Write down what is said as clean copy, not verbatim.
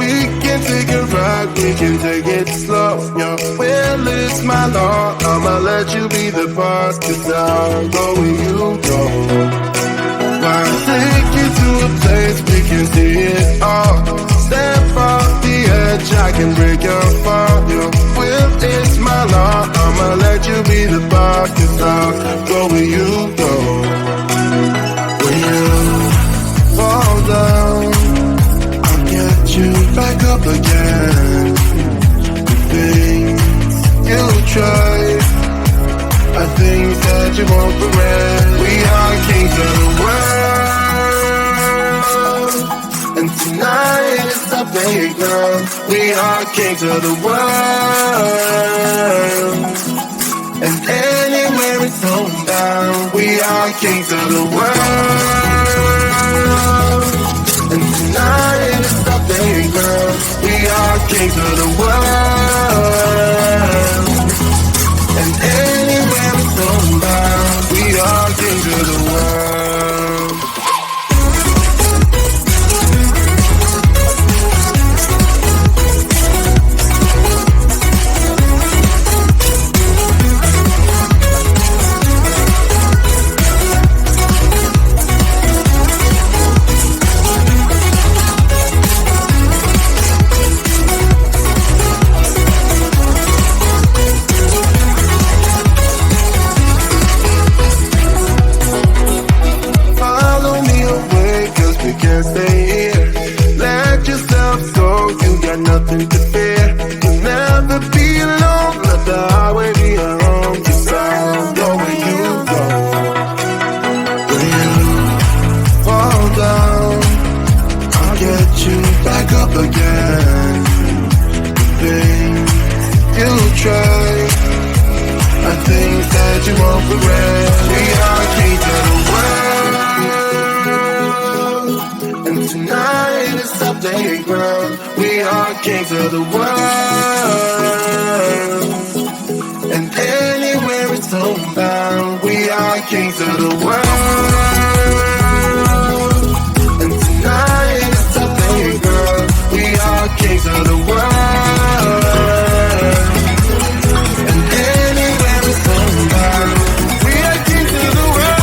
We can take it right, we can take it slow. Your will is my law, I'ma let you be the boss, 'cause I'll go where you go. I'll take you to a place we can see it all. Step off the edge, I can break your fall. Your will is my law, I'ma let you be the boss, 'cause I'll go where you go. When you fall down, I'll get you back up again. The things you try, I think that you won't regret. We are kings of the world, and tonight is the playground. We are kings of the world, and anywhere it's homebound. We are kings of the world, and tonight is the playground. We are kings of the world, and anywhere it's homebound. We are kings of the world. Nothing to fear, you'll never be alone. Let the highway be your home, 'cause I'll go where you go. When you fall down, I'll get you back up again. The things you try, I think that you won't regret. We are kings of the world, and tonight is our playground. We are kings of the world, and anywhere it's homebound. We are kings of the world, and tonight it's our playground. We are kings of the world, and anywhere it's homebound. We are kings of the world.